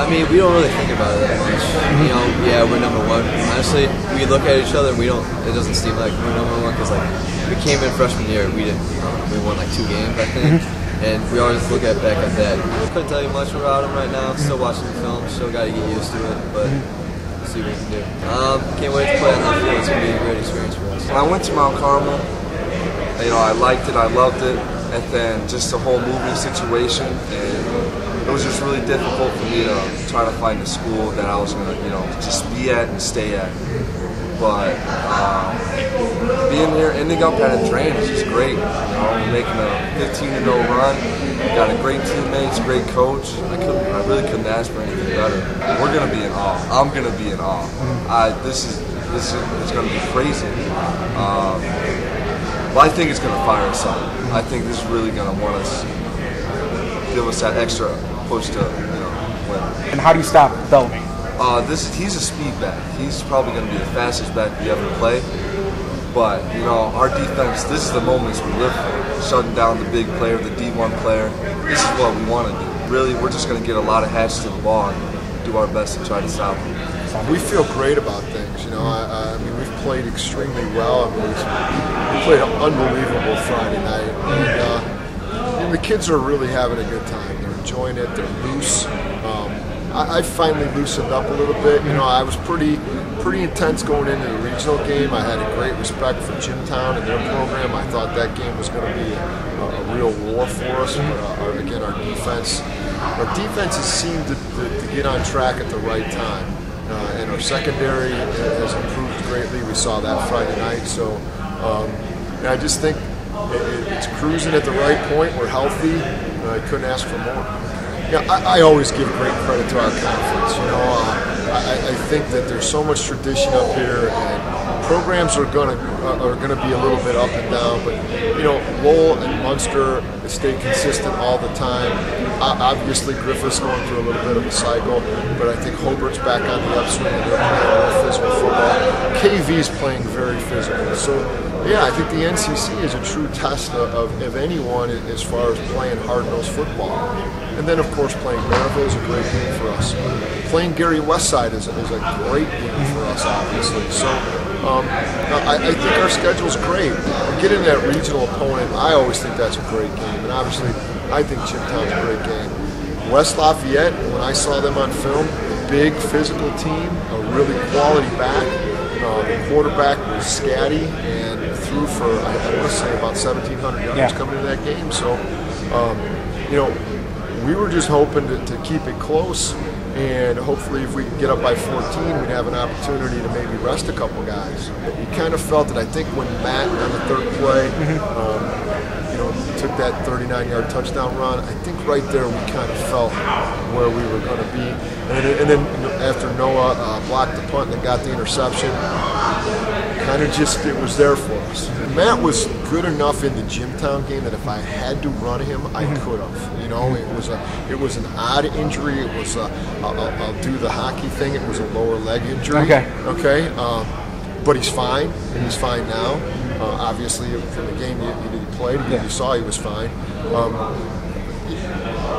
I mean, we don't really think about it that much. You know, yeah, we're number one. Honestly, we look at each other and we don't. It doesn't seem like we're number one because like we came in freshman year, we didn't. We won like 2 games, I think, and we always look back at that. I couldn't tell you much about him right now. Still watching the film. Still got to get used to it, but. See what we can do. Can't wait to play on that field. It's going to be a great experience for us. When I went to Mount Carmel, you know, I liked it, I loved it, and then just the whole moving situation, and it was just really difficult for me to try to find a school that I was going to, you know, just be at and stay at. But being here, ending up at Andrean is just great. You know, making a 15-0 run, got a great teammates, great coach. I really couldn't ask for anything better. We're gonna be in awe. I'm gonna be in awe. This is gonna be crazy. But I think it's gonna fire us up. I think this is really gonna want us, give us that extra push to, you know, win. And how do you stop Bellamy? He's a speed back. He's probably going to be the fastest back we ever play. But, you know, our defense, this is the moments we live for. Shutting down the big player, the D1 player. This is what we want to do. Really, we're just going to get a lot of hats to the ball and do our best to try to stop him. We feel great about things, you know. I mean, we've played extremely well. I mean, we played an unbelievable Friday night. And the kids are really having a good time. They're enjoying it. They're loose. I finally loosened up a little bit. You know, I was pretty intense going into the regional game. I had a great respect for Jimtown and their program. I thought that game was going to be a real war for us. But again, our defenses seemed to get on track at the right time, and our secondary has improved greatly. We saw that Friday night. So, and I just think it's cruising at the right point. We're healthy. I couldn't ask for more. Yeah, I always give great credit to our conference. You know, I think that there's so much tradition up here, and programs are gonna be a little bit up and down. But you know, Lowell and Munster stay consistent all the time. Obviously, Griffith's going through a little bit of a cycle, but I think Hobart's back on the upswing and they're playing more physical football. KV's playing very physical. So yeah, I think the NCC is a true test of anyone as far as playing hard-nosed football. And then, of course, playing Maryville is a great game for us. Playing Gary Westside is a great game for us, obviously. So I think our schedule's great. Getting that regional opponent, I always think that's a great game. And obviously, I think Jimtown's a great game. West Lafayette, when I saw them on film, a big physical team, a really quality back. The quarterback was scatty and threw for, I want to say, about 1,700 yards coming into that game. So, you know, we were just hoping to keep it close, and hopefully if we could get up by 14, we'd have an opportunity to maybe rest a couple guys. We kind of felt it, I think, when Matt on the third play, you know, took that 39-yard touchdown run. I think right there we kind of felt where we were going to be. And then after Noah blocked the punt and got the interception, kind of just, it was there for us. Matt was good enough in the Jimtown game that if I had to run him, I could have. You know, it was an odd injury. It was I'll do the hockey thing. It was a lower leg injury. Okay. But he's fine, and he's fine now. Obviously, from the game he played, you saw he was fine.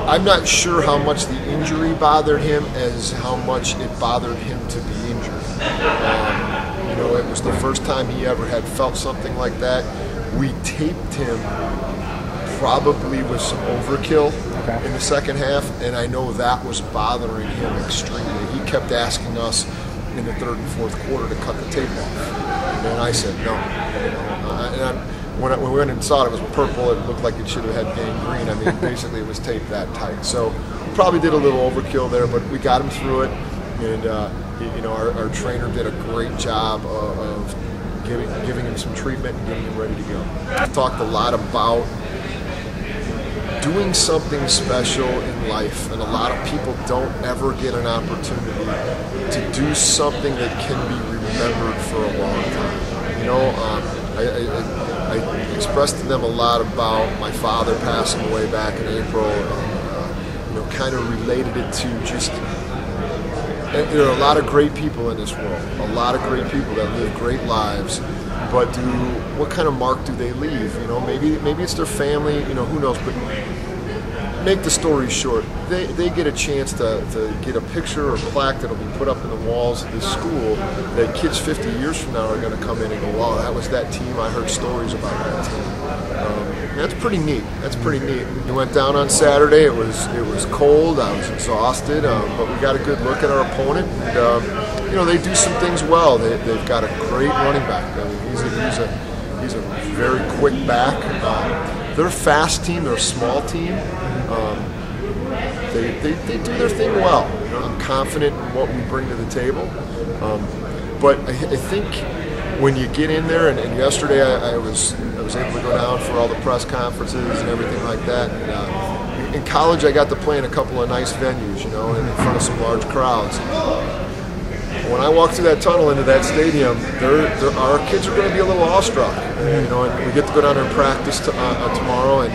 I'm not sure how much the injury bothered him as how much it bothered him to be injured. You know, it was the first time he ever had felt something like that. We taped him probably with some overkill in the second half, and I know that was bothering him extremely. He kept asking us in the third and fourth quarter to cut the tape off, and I said no. You know, when we went and saw it, it was purple. It looked like it should have had gangrene. I mean, basically it was taped that tight. So we probably did a little overkill there, but we got him through it, and you know, our trainer did a great job of giving him some treatment and getting him ready to go. We talked a lot about doing something special in life, and a lot of people don't ever get an opportunity to do something that can be remembered for a long time. You know, I expressed to them a lot about my father passing away back in April, and you know, kind of related it to just, there are a lot of great people in this world, a lot of great people that live great lives, but what kind of mark do they leave? You know, maybe it's their family, you know, who knows, but make the story short, they get a chance to get a picture or plaque that'll be put up in the walls of this school that kids 50 years from now are going to come in and go, wow, that was that team. I heard stories about that team. That's pretty neat. That's pretty neat. We went down on Saturday. It was cold. I was exhausted, but we got a good look at our opponent. And, you know, they do some things well. They've got a great running back. I mean, he's a very quick back. They're a fast team. They're a small team. They do their thing well. You know, I'm confident in what we bring to the table. But I think when you get in there, and yesterday I was able to go down for all the press conferences and everything like that. And, in college, I got to play in a couple of nice venues, you know, in front of some large crowds. When I walk through that tunnel into that stadium, our kids are going to be a little awestruck. You know, and we get to go down there and practice tomorrow, and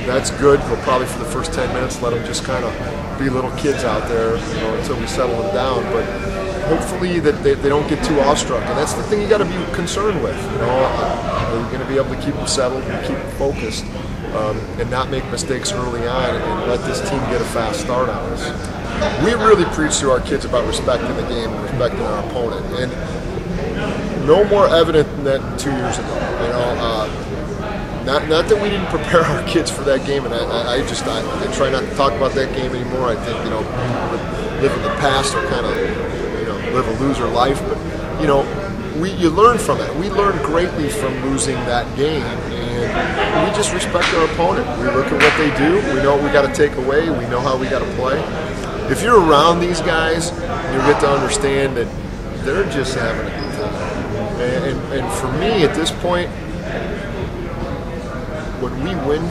that's good. We'll probably for the first 10 minutes let them just kind of be little kids out there, you know, until we settle them down. But hopefully that they don't get too awestruck, and that's the thing you got to be concerned with. You know, are you going to be able to keep them settled and keep them focused, and not make mistakes early on, and let this team get a fast start on us? We really preach to our kids about respecting the game and respecting our opponent, and no more evident than that 2 years ago. You know, not that we didn't prepare our kids for that game, and I try not to talk about that game anymore. I think, you know, live in the past or kind of, you know, live a loser life, but you know, you learn from it. We learned greatly from losing that game, and we just respect our opponent. We look at what they do. We know what we got to take away. We know how we got to play. If you're around these guys, you get to understand that they're just having a good time. And for me, at this point, when we win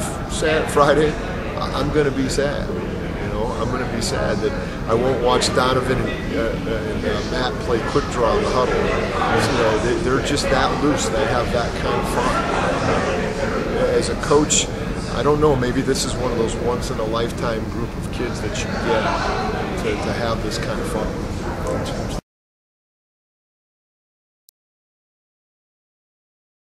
Friday, I'm going to be sad. You know, I'm going to be sad that I won't watch Donovan and Matt play quick draw in the huddle. You know, they're just that loose. They have that kind of fun. As a coach, I don't know, maybe this is one of those once-in-a-lifetime group of kids that you get to have this kind of fun.